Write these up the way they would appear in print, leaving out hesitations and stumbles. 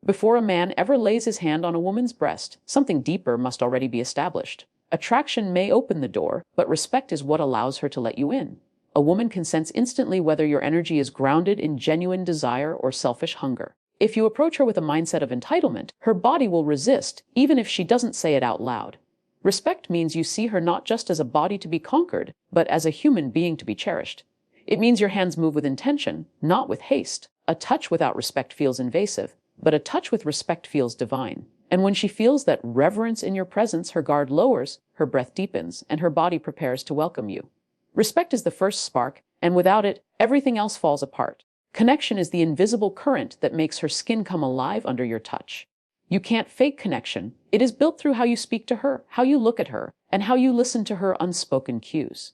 Before a man ever lays his hand on a woman's breast, something deeper must already be established. Attraction may open the door, but respect is what allows her to let you in. A woman can sense instantly whether your energy is grounded in genuine desire or selfish hunger. If you approach her with a mindset of entitlement, her body will resist, even if she doesn't say it out loud. Respect means you see her not just as a body to be conquered, but as a human being to be cherished. It means your hands move with intention, not with haste. A touch without respect feels invasive, but a touch with respect feels divine. And when she feels that reverence in your presence, her guard lowers, her breath deepens, and her body prepares to welcome you. Respect is the first spark, and without it, everything else falls apart. Connection is the invisible current that makes her skin come alive under your touch. You can't fake connection. It is built through how you speak to her, how you look at her, and how you listen to her unspoken cues.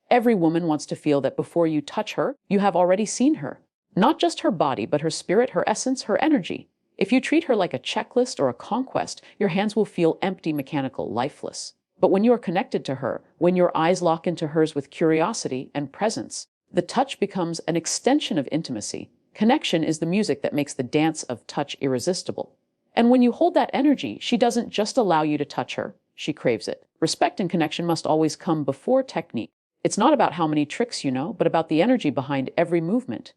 Every woman wants to feel that before you touch her, you have already seen her. Not just her body, but her spirit, her essence, her energy. If you treat her like a checklist or a conquest, your hands will feel empty, mechanical, lifeless. But when you are connected to her, when your eyes lock into hers with curiosity and presence, the touch becomes an extension of intimacy. Connection is the music that makes the dance of touch irresistible. And when you hold that energy, she doesn't just allow you to touch her, she craves it. Respect and connection must always come before technique. It's not about how many tricks you know, but about the energy behind every movement.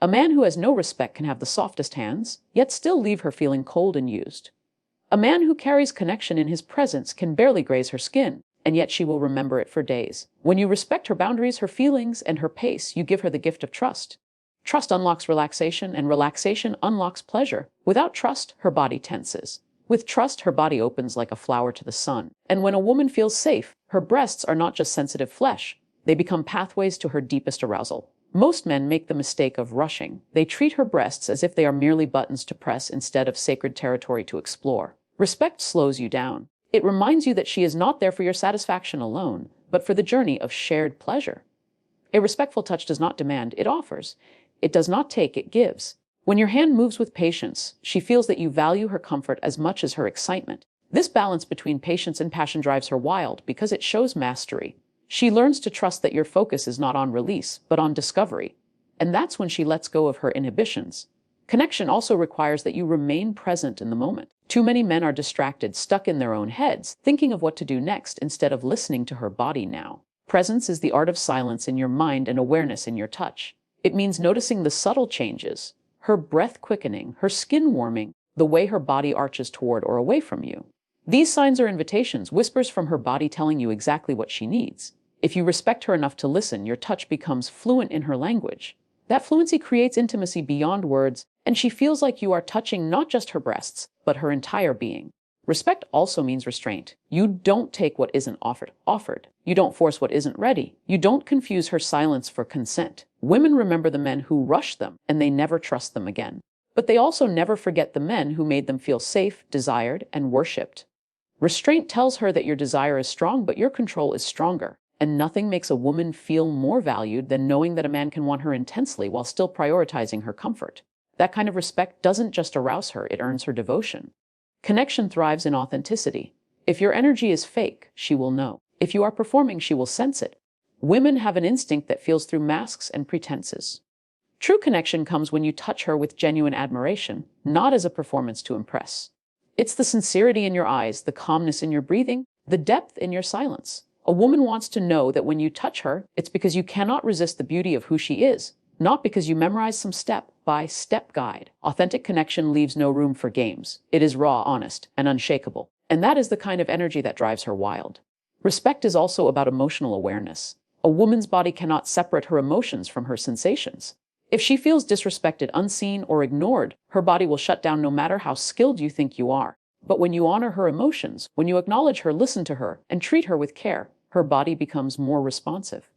A man who has no respect can have the softest hands, yet still leave her feeling cold and used. A man who carries connection in his presence can barely graze her skin, and yet she will remember it for days. When you respect her boundaries, her feelings, and her pace, you give her the gift of trust. Trust unlocks relaxation, and relaxation unlocks pleasure. Without trust, her body tenses. With trust, her body opens like a flower to the sun. And when a woman feels safe, her breasts are not just sensitive flesh. They become pathways to her deepest arousal. Most men make the mistake of rushing. They treat her breasts as if they are merely buttons to press instead of sacred territory to explore. Respect slows you down. It reminds you that she is not there for your satisfaction alone, but for the journey of shared pleasure. A respectful touch does not demand, it offers. It does not take, it gives. When your hand moves with patience, she feels that you value her comfort as much as her excitement. This balance between patience and passion drives her wild because it shows mastery. She learns to trust that your focus is not on release, but on discovery. And that's when she lets go of her inhibitions. Connection also requires that you remain present in the moment. Too many men are distracted, stuck in their own heads, thinking of what to do next instead of listening to her body now. Presence is the art of silence in your mind and awareness in your touch. It means noticing the subtle changes, her breath quickening, her skin warming, the way her body arches toward or away from you. These signs are invitations, whispers from her body telling you exactly what she needs. If you respect her enough to listen, your touch becomes fluent in her language. That fluency creates intimacy beyond words, and she feels like you are touching not just her breasts, but her entire being. Respect also means restraint. You don't take what isn't offered. You don't force what isn't ready. You don't confuse her silence for consent. Women remember the men who rush them, and they never trust them again. But they also never forget the men who made them feel safe, desired, and worshipped. Restraint tells her that your desire is strong, but your control is stronger. And nothing makes a woman feel more valued than knowing that a man can want her intensely while still prioritizing her comfort. That kind of respect doesn't just arouse her, it earns her devotion. Connection thrives in authenticity. If your energy is fake, she will know. If you are performing, she will sense it. Women have an instinct that feels through masks and pretenses. True connection comes when you touch her with genuine admiration, not as a performance to impress. It's the sincerity in your eyes, the calmness in your breathing, the depth in your silence. A woman wants to know that when you touch her, it's because you cannot resist the beauty of who she is, not because you memorize some step-by-step guide. Authentic connection leaves no room for games. It is raw, honest, and unshakable. And that is the kind of energy that drives her wild. Respect is also about emotional awareness. A woman's body cannot separate her emotions from her sensations. If she feels disrespected, unseen, or ignored, her body will shut down no matter how skilled you think you are. But when you honor her emotions, when you acknowledge her, listen to her, and treat her with care, her body becomes more responsive.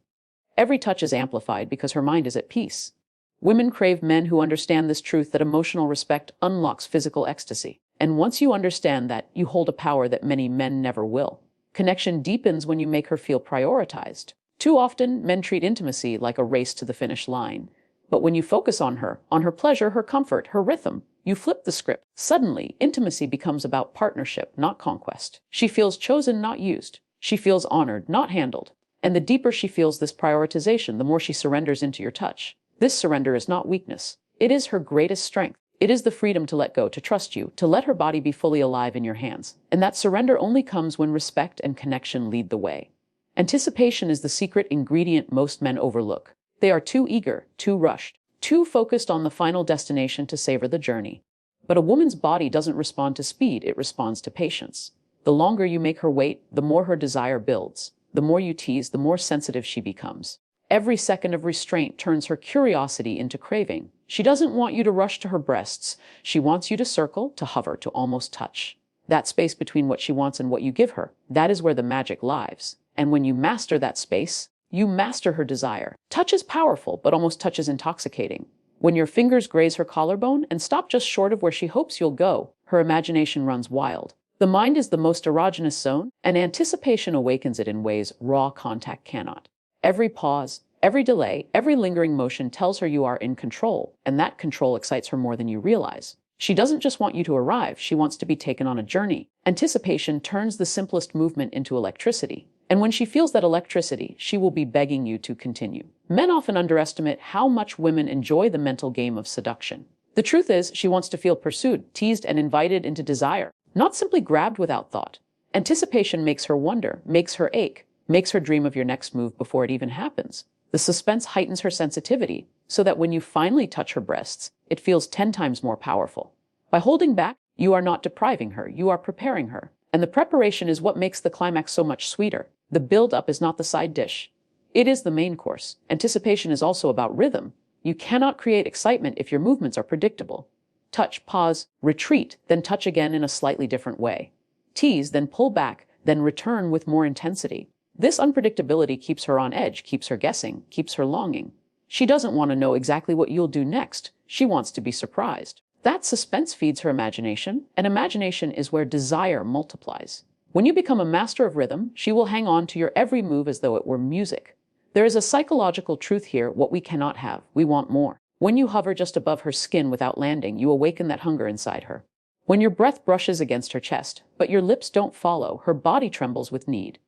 Every touch is amplified because her mind is at peace. Women crave men who understand this truth, that emotional respect unlocks physical ecstasy. And once you understand that, you hold a power that many men never will. Connection deepens when you make her feel prioritized. Too often, men treat intimacy like a race to the finish line. But when you focus on her pleasure, her comfort, her rhythm, you flip the script. Suddenly, intimacy becomes about partnership, not conquest. She feels chosen, not used. She feels honored, not handled. And the deeper she feels this prioritization, the more she surrenders into your touch. This surrender is not weakness. It is her greatest strength. It is the freedom to let go, to trust you, to let her body be fully alive in your hands. And that surrender only comes when respect and connection lead the way. Anticipation is the secret ingredient most men overlook. They are too eager, too rushed, too focused on the final destination to savor the journey. But a woman's body doesn't respond to speed, it responds to patience. The longer you make her wait, the more her desire builds. The more you tease, the more sensitive she becomes. Every second of restraint turns her curiosity into craving. She doesn't want you to rush to her breasts. She wants you to circle, to hover, to almost touch. That space between what she wants and what you give her, that is where the magic lies. And when you master that space, you master her desire. Touch is powerful, but almost touch is intoxicating. When your fingers graze her collarbone and stop just short of where she hopes you'll go, her imagination runs wild. The mind is the most erogenous zone, and anticipation awakens it in ways raw contact cannot. Every pause, every delay, every lingering motion tells her you are in control, and that control excites her more than you realize. She doesn't just want you to arrive, she wants to be taken on a journey. Anticipation turns the simplest movement into electricity. And when she feels that electricity, she will be begging you to continue. Men often underestimate how much women enjoy the mental game of seduction. The truth is, she wants to feel pursued, teased, and invited into desire, not simply grabbed without thought. Anticipation makes her wonder, makes her ache, makes her dream of your next move before it even happens. The suspense heightens her sensitivity, so that when you finally touch her breasts, it feels 10 times more powerful. By holding back, you are not depriving her, you are preparing her. And the preparation is what makes the climax so much sweeter. The build-up is not the side dish. It is the main course. Anticipation is also about rhythm. You cannot create excitement if your movements are predictable. Touch, pause, retreat, then touch again in a slightly different way. Tease, then pull back, then return with more intensity. This unpredictability keeps her on edge, keeps her guessing, keeps her longing. She doesn't want to know exactly what you'll do next. She wants to be surprised. That suspense feeds her imagination, and imagination is where desire multiplies. When you become a master of rhythm, she will hang on to your every move as though it were music. There is a psychological truth here, what we cannot have. We want more. When you hover just above her skin without landing, you awaken that hunger inside her. When your breath brushes against her chest, but your lips don't follow, her body trembles with need.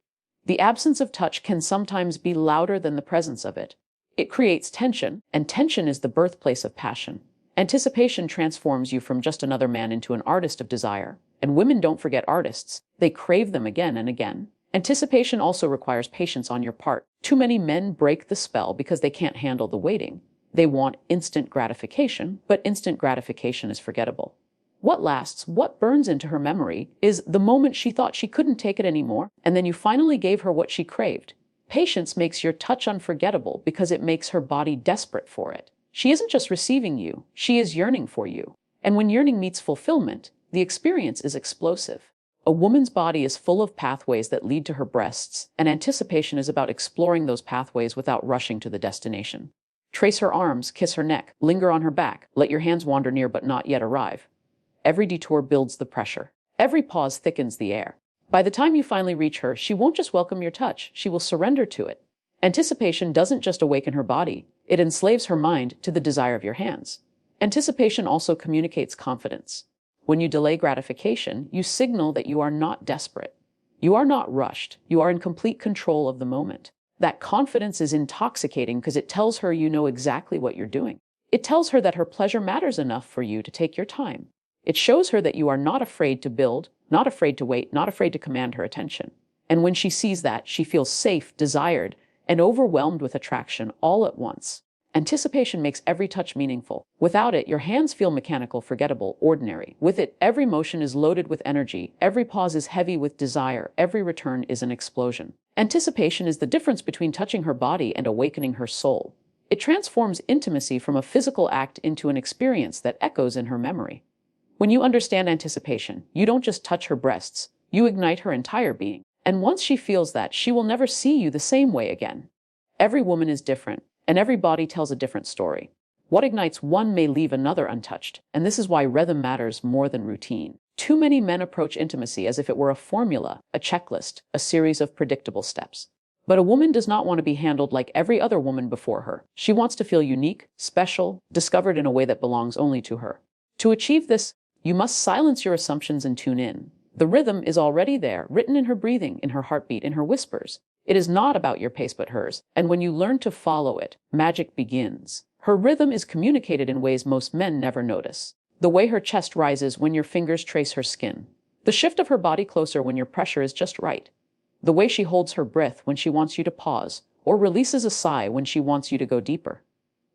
The absence of touch can sometimes be louder than the presence of it. It creates tension, and tension is the birthplace of passion. Anticipation transforms you from just another man into an artist of desire. And women don't forget artists. They crave them again and again. Anticipation also requires patience on your part. Too many men break the spell because they can't handle the waiting. They want instant gratification, but instant gratification is forgettable. What lasts, what burns into her memory, is the moment she thought she couldn't take it anymore, and then you finally gave her what she craved. Patience makes your touch unforgettable because it makes her body desperate for it. She isn't just receiving you, she is yearning for you. And when yearning meets fulfillment, the experience is explosive. A woman's body is full of pathways that lead to her breasts, and anticipation is about exploring those pathways without rushing to the destination. Trace her arms, kiss her neck, linger on her back, let your hands wander near but not yet arrive. Every detour builds the pressure. Every pause thickens the air. By the time you finally reach her, she won't just welcome your touch, she will surrender to it. Anticipation doesn't just awaken her body, it enslaves her mind to the desire of your hands. Anticipation also communicates confidence. When you delay gratification, you signal that you are not desperate. You are not rushed. You are in complete control of the moment. That confidence is intoxicating because it tells her you know exactly what you're doing. It tells her that her pleasure matters enough for you to take your time. It shows her that you are not afraid to build, not afraid to wait, not afraid to command her attention. And when she sees that, she feels safe, desired, and overwhelmed with attraction all at once. Anticipation makes every touch meaningful. Without it, your hands feel mechanical, forgettable, ordinary. With it, every motion is loaded with energy, every pause is heavy with desire, every return is an explosion. Anticipation is the difference between touching her body and awakening her soul. It transforms intimacy from a physical act into an experience that echoes in her memory. When you understand anticipation, you don't just touch her breasts, you ignite her entire being. And once she feels that, she will never see you the same way again. Every woman is different, and every body tells a different story. What ignites one may leave another untouched, and this is why rhythm matters more than routine. Too many men approach intimacy as if it were a formula, a checklist, a series of predictable steps. But a woman does not want to be handled like every other woman before her. She wants to feel unique, special, discovered in a way that belongs only to her. To achieve this, you must silence your assumptions and tune in. The rhythm is already there, written in her breathing, in her heartbeat, in her whispers. It is not about your pace but hers, and when you learn to follow it, magic begins. Her rhythm is communicated in ways most men never notice. The way her chest rises when your fingers trace her skin. The shift of her body closer when your pressure is just right. The way she holds her breath when she wants you to pause, or releases a sigh when she wants you to go deeper.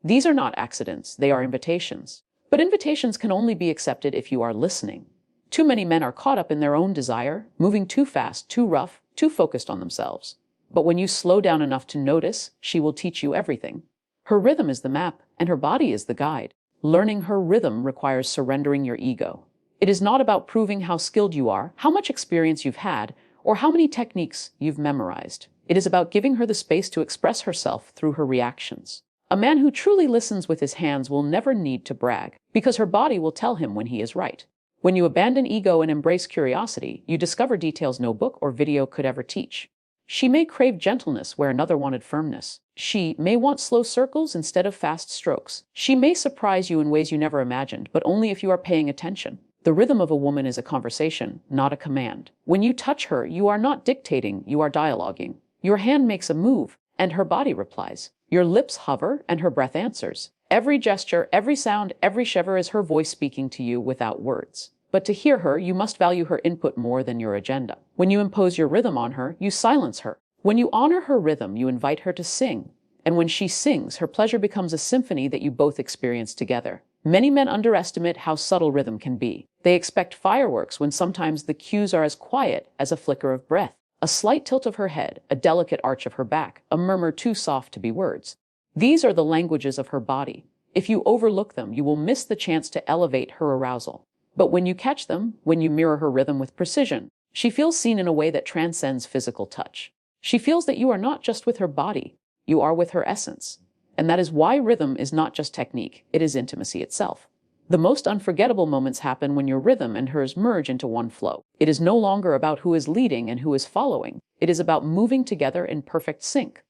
These are not accidents, they are invitations. But invitations can only be accepted if you are listening. Too many men are caught up in their own desire, moving too fast, too rough, too focused on themselves. But when you slow down enough to notice, she will teach you everything. Her rhythm is the map, and her body is the guide. Learning her rhythm requires surrendering your ego. It is not about proving how skilled you are, how much experience you've had, or how many techniques you've memorized. It is about giving her the space to express herself through her reactions. A man who truly listens with his hands will never need to brag, because her body will tell him when he is right. When you abandon ego and embrace curiosity, you discover details no book or video could ever teach. She may crave gentleness where another wanted firmness. She may want slow circles instead of fast strokes. She may surprise you in ways you never imagined, but only if you are paying attention. The rhythm of a woman is a conversation, not a command. When you touch her, you are not dictating, you are dialoguing. Your hand makes a move, and her body replies. Your lips hover, and her breath answers. Every gesture, every sound, every shiver is her voice speaking to you without words. But to hear her, you must value her input more than your agenda. When you impose your rhythm on her, you silence her. When you honor her rhythm, you invite her to sing. And when she sings, her pleasure becomes a symphony that you both experience together. Many men underestimate how subtle rhythm can be. They expect fireworks when sometimes the cues are as quiet as a flicker of breath, a slight tilt of her head, a delicate arch of her back, a murmur too soft to be words. These are the languages of her body. If you overlook them, you will miss the chance to elevate her arousal. But when you catch them, when you mirror her rhythm with precision, she feels seen in a way that transcends physical touch. She feels that you are not just with her body, you are with her essence. And that is why rhythm is not just technique, it is intimacy itself. The most unforgettable moments happen when your rhythm and hers merge into one flow. It is no longer about who is leading and who is following. It is about moving together in perfect sync.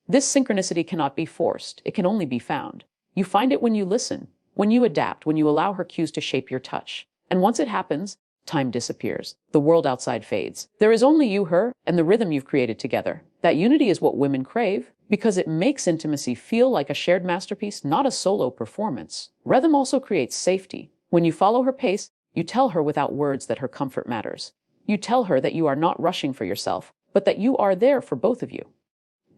This synchronicity cannot be forced, it can only be found. You find it when you listen, when you adapt, when you allow her cues to shape your touch. And once it happens, time disappears. The world outside fades. There is only you, her, and the rhythm you've created together. That unity is what women crave, because it makes intimacy feel like a shared masterpiece, not a solo performance. Rhythm also creates safety. When you follow her pace, you tell her without words that her comfort matters. You tell her that you are not rushing for yourself, but that you are there for both of you.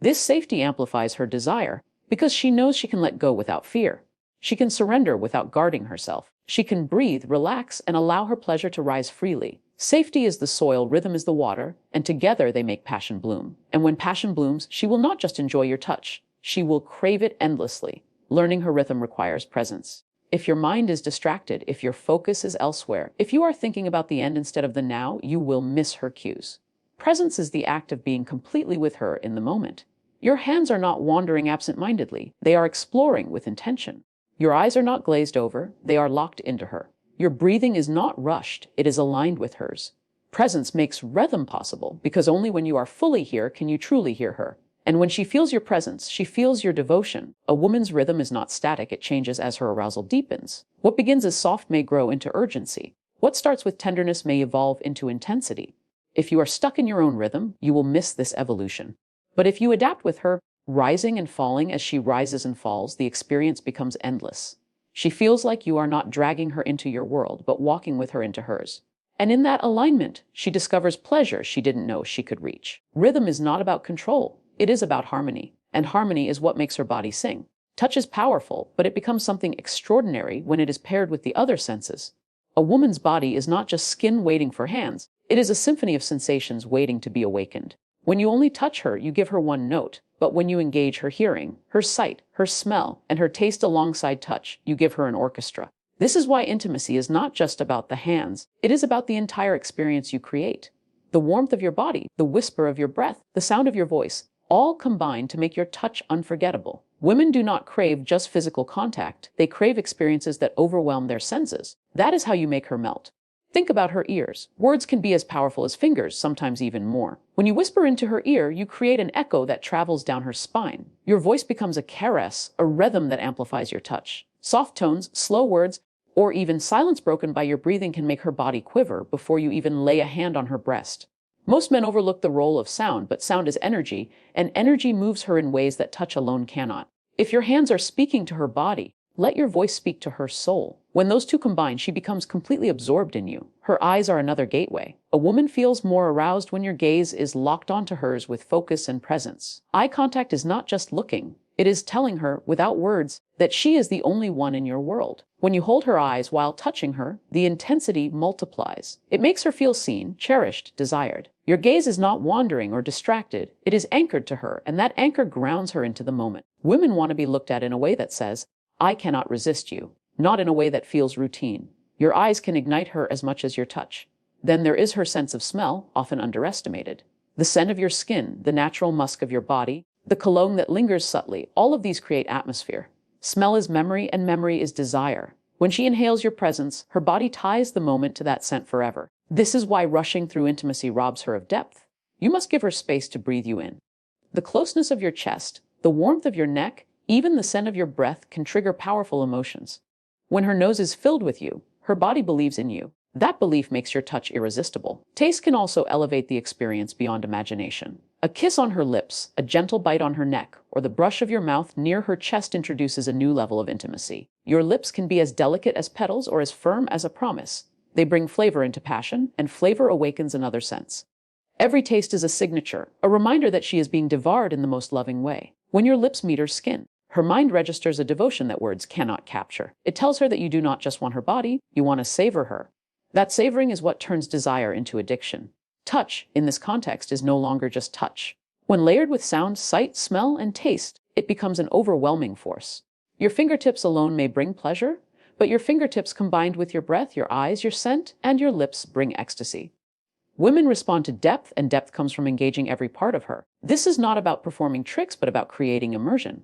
This safety amplifies her desire, because she knows she can let go without fear. She can surrender without guarding herself. She can breathe, relax, and allow her pleasure to rise freely. Safety is the soil, rhythm is the water, and together they make passion bloom. And when passion blooms, she will not just enjoy your touch, she will crave it endlessly. Learning her rhythm requires presence. If your mind is distracted, if your focus is elsewhere, if you are thinking about the end instead of the now, you will miss her cues. Presence is the act of being completely with her in the moment. Your hands are not wandering absent-mindedly, they are exploring with intention. Your eyes are not glazed over, they are locked into her. Your breathing is not rushed, it is aligned with hers. Presence makes rhythm possible, because only when you are fully here can you truly hear her. And when she feels your presence, she feels your devotion. A woman's rhythm is not static, it changes as her arousal deepens. What begins as soft may grow into urgency. What starts with tenderness may evolve into intensity. If you are stuck in your own rhythm, you will miss this evolution. But if you adapt with her, rising and falling as she rises and falls, the experience becomes endless. She feels like you are not dragging her into your world, but walking with her into hers. And in that alignment, she discovers pleasure she didn't know she could reach. Rhythm is not about control, it is about harmony. And harmony is what makes her body sing. Touch is powerful, but it becomes something extraordinary when it is paired with the other senses. A woman's body is not just skin waiting for hands, it is a symphony of sensations waiting to be awakened. When you only touch her, you give her one note. But when you engage her hearing, her sight, her smell, and her taste alongside touch, you give her an orchestra. This is why intimacy is not just about the hands, it is about the entire experience you create. The warmth of your body, the whisper of your breath, the sound of your voice, all combine to make your touch unforgettable. Women do not crave just physical contact, they crave experiences that overwhelm their senses. That is how you make her melt. Think about her ears. Words can be as powerful as fingers, sometimes even more. When you whisper into her ear, you create an echo that travels down her spine. Your voice becomes a caress, a rhythm that amplifies your touch. Soft tones, slow words, or even silence broken by your breathing can make her body quiver before you even lay a hand on her breast. Most men overlook the role of sound, but sound is energy, and energy moves her in ways that touch alone cannot. If your hands are speaking to her body, let your voice speak to her soul. When those two combine, she becomes completely absorbed in you. Her eyes are another gateway. A woman feels more aroused when your gaze is locked onto hers with focus and presence. Eye contact is not just looking. It is telling her, without words, that she is the only one in your world. When you hold her eyes while touching her, the intensity multiplies. It makes her feel seen, cherished, desired. Your gaze is not wandering or distracted. It is anchored to her, and that anchor grounds her into the moment. Women want to be looked at in a way that says, I cannot resist you, not in a way that feels routine. Your eyes can ignite her as much as your touch. Then there is her sense of smell, often underestimated. The scent of your skin, the natural musk of your body, the cologne that lingers subtly, all of these create atmosphere. Smell is memory, and memory is desire. When she inhales your presence, her body ties the moment to that scent forever. This is why rushing through intimacy robs her of depth. You must give her space to breathe you in. The closeness of your chest, the warmth of your neck, even the scent of your breath can trigger powerful emotions. When her nose is filled with you, her body believes in you. That belief makes your touch irresistible. Taste can also elevate the experience beyond imagination. A kiss on her lips, a gentle bite on her neck, or the brush of your mouth near her chest introduces a new level of intimacy. Your lips can be as delicate as petals or as firm as a promise. They bring flavor into passion, and flavor awakens another sense. Every taste is a signature, a reminder that she is being devoured in the most loving way. When your lips meet her skin, her mind registers a devotion that words cannot capture. It tells her that you do not just want her body, you want to savor her. That savoring is what turns desire into addiction. Touch, in this context, is no longer just touch. When layered with sound, sight, smell, and taste, it becomes an overwhelming force. Your fingertips alone may bring pleasure, but your fingertips combined with your breath, your eyes, your scent, and your lips bring ecstasy. Women respond to depth, and depth comes from engaging every part of her. This is not about performing tricks, but about creating immersion.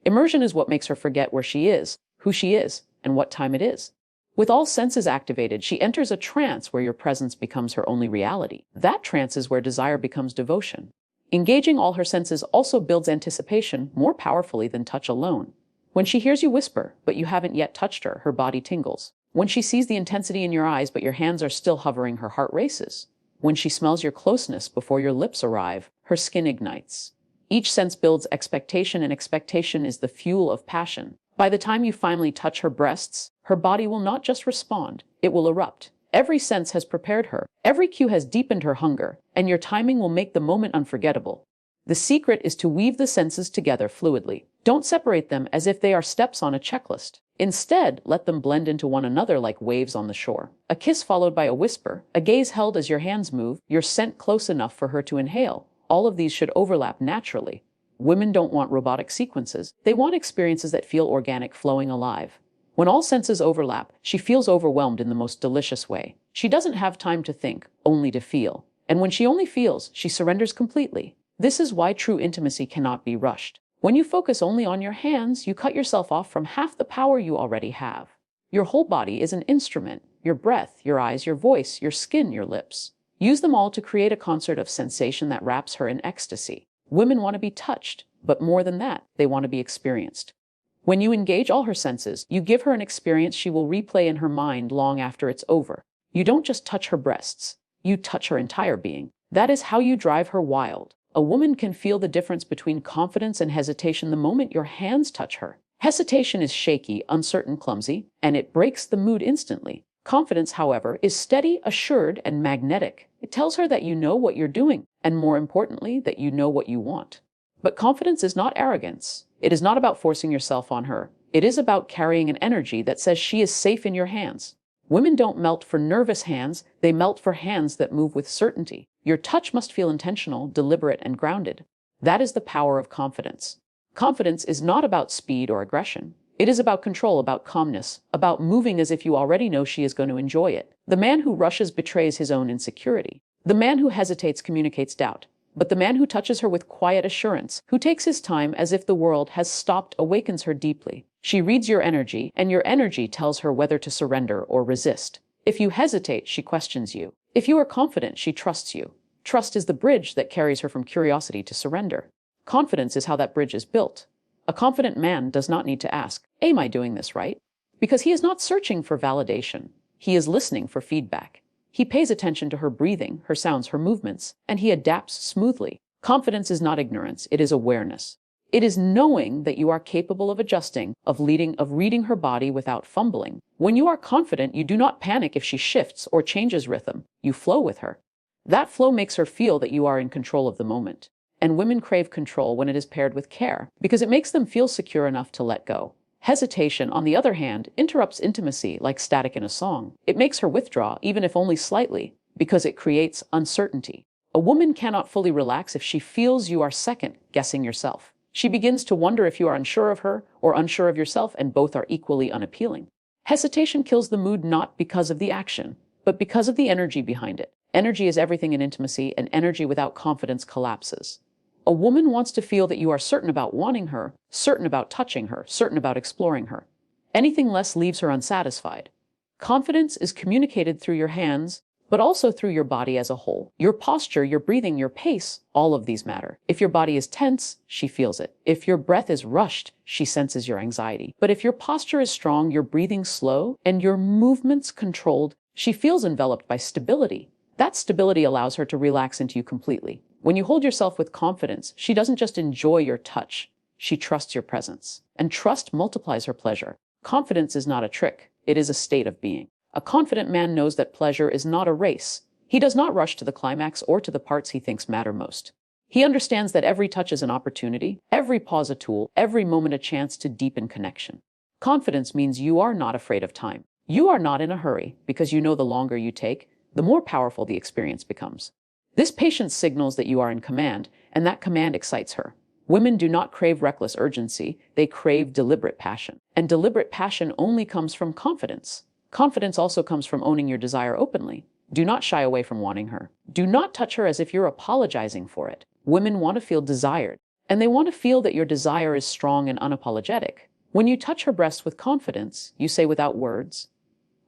Immersion is what makes her forget where she is, who she is, and what time it is. With all senses activated, she enters a trance where your presence becomes her only reality. That trance is where desire becomes devotion. Engaging all her senses also builds anticipation more powerfully than touch alone. When she hears you whisper, but you haven't yet touched her, her body tingles. When she sees the intensity in your eyes, but your hands are still hovering, her heart races. When she smells your closeness before your lips arrive, her skin ignites. Each sense builds expectation, and expectation is the fuel of passion. By the time you finally touch her breasts, her body will not just respond, it will erupt. Every sense has prepared her, every cue has deepened her hunger, and your timing will make the moment unforgettable. The secret is to weave the senses together fluidly. Don't separate them as if they are steps on a checklist. Instead, let them blend into one another like waves on the shore. A kiss followed by a whisper, a gaze held as your hands move, your scent close enough for her to inhale. All of these should overlap naturally. Women don't want robotic sequences. They want experiences that feel organic, flowing, alive. When all senses overlap, she feels overwhelmed in the most delicious way. She doesn't have time to think, only to feel. And when she only feels, she surrenders completely. This is why true intimacy cannot be rushed. When you focus only on your hands, you cut yourself off from half the power you already have. Your whole body is an instrument. Your breath, your eyes, your voice, your skin, your lips. Use them all to create a concert of sensation that wraps her in ecstasy. Women want to be touched, but more than that, they want to be experienced. When you engage all her senses, you give her an experience she will replay in her mind long after it's over. You don't just touch her breasts, you touch her entire being. That is how you drive her wild. A woman can feel the difference between confidence and hesitation the moment your hands touch her. Hesitation is shaky, uncertain, clumsy, and it breaks the mood instantly. Confidence, however, is steady, assured, and magnetic. It tells her that you know what you're doing, and more importantly, that you know what you want. But confidence is not arrogance. It is not about forcing yourself on her. It is about carrying an energy that says she is safe in your hands. Women don't melt for nervous hands, they melt for hands that move with certainty. Your touch must feel intentional, deliberate, and grounded. That is the power of confidence. Confidence is not about speed or aggression. It is about control, about calmness, about moving as if you already know she is going to enjoy it. The man who rushes betrays his own insecurity. The man who hesitates communicates doubt. But the man who touches her with quiet assurance, who takes his time as if the world has stopped, awakens her deeply. She reads your energy, and your energy tells her whether to surrender or resist. If you hesitate, she questions you. If you are confident, she trusts you. Trust is the bridge that carries her from curiosity to surrender. Confidence is how that bridge is built. A confident man does not need to ask, am I doing this right? Because he is not searching for validation. He is listening for feedback. He pays attention to her breathing, her sounds, her movements, and he adapts smoothly. Confidence is not ignorance, it is awareness. It is knowing that you are capable of adjusting, of reading her body without fumbling. When you are confident, you do not panic if she shifts or changes rhythm. You flow with her. That flow makes her feel that you are in control of the moment. And women crave control when it is paired with care, because it makes them feel secure enough to let go. Hesitation, on the other hand, interrupts intimacy like static in a song. It makes her withdraw, even if only slightly, because it creates uncertainty. A woman cannot fully relax if she feels you are second-guessing yourself. She begins to wonder if you are unsure of her or unsure of yourself, and both are equally unappealing. Hesitation kills the mood not because of the action, but because of the energy behind it. Energy is everything in intimacy, and energy without confidence collapses. A woman wants to feel that you are certain about wanting her, certain about touching her, certain about exploring her. Anything less leaves her unsatisfied. Confidence is communicated through your hands, but also through your body as a whole. Your posture, your breathing, your pace, all of these matter. If your body is tense, she feels it. If your breath is rushed, she senses your anxiety. But if your posture is strong, your breathing slow, and your movements controlled, she feels enveloped by stability. That stability allows her to relax into you completely. When you hold yourself with confidence, she doesn't just enjoy your touch, she trusts your presence. And trust multiplies her pleasure. Confidence is not a trick, it is a state of being. A confident man knows that pleasure is not a race. He does not rush to the climax or to the parts he thinks matter most. He understands that every touch is an opportunity, every pause a tool, every moment a chance to deepen connection. Confidence means you are not afraid of time. You are not in a hurry, because you know the longer you take, the more powerful the experience becomes. This patience signals that you are in command, and that command excites her. Women do not crave reckless urgency, they crave deliberate passion. And deliberate passion only comes from confidence. Confidence also comes from owning your desire openly. Do not shy away from wanting her. Do not touch her as if you're apologizing for it. Women want to feel desired, and they want to feel that your desire is strong and unapologetic. When you touch her breasts with confidence, you say without words,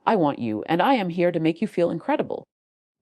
"I want you, and I am here to make you feel incredible."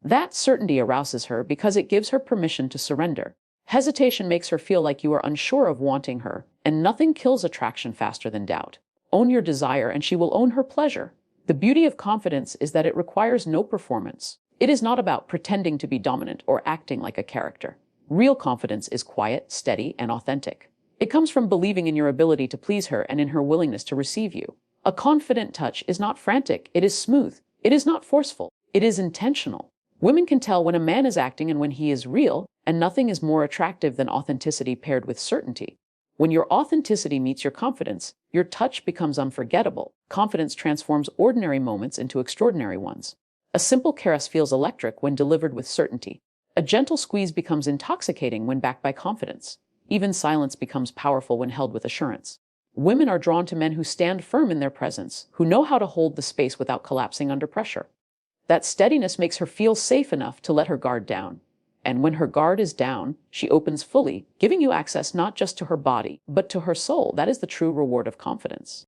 That certainty arouses her because it gives her permission to surrender. Hesitation makes her feel like you are unsure of wanting her, and nothing kills attraction faster than doubt. Own your desire, and she will own her pleasure. The beauty of confidence is that it requires no performance. It is not about pretending to be dominant or acting like a character. Real confidence is quiet, steady, and authentic. It comes from believing in your ability to please her and in her willingness to receive you. A confident touch is not frantic, it is smooth. It is not forceful, it is intentional. Women can tell when a man is acting and when he is real, and nothing is more attractive than authenticity paired with certainty. When your authenticity meets your confidence, your touch becomes unforgettable. Confidence transforms ordinary moments into extraordinary ones. A simple caress feels electric when delivered with certainty. A gentle squeeze becomes intoxicating when backed by confidence. Even silence becomes powerful when held with assurance. Women are drawn to men who stand firm in their presence, who know how to hold the space without collapsing under pressure. That steadiness makes her feel safe enough to let her guard down. And when her guard is down, she opens fully, giving you access not just to her body, but to her soul. That is the true reward of confidence.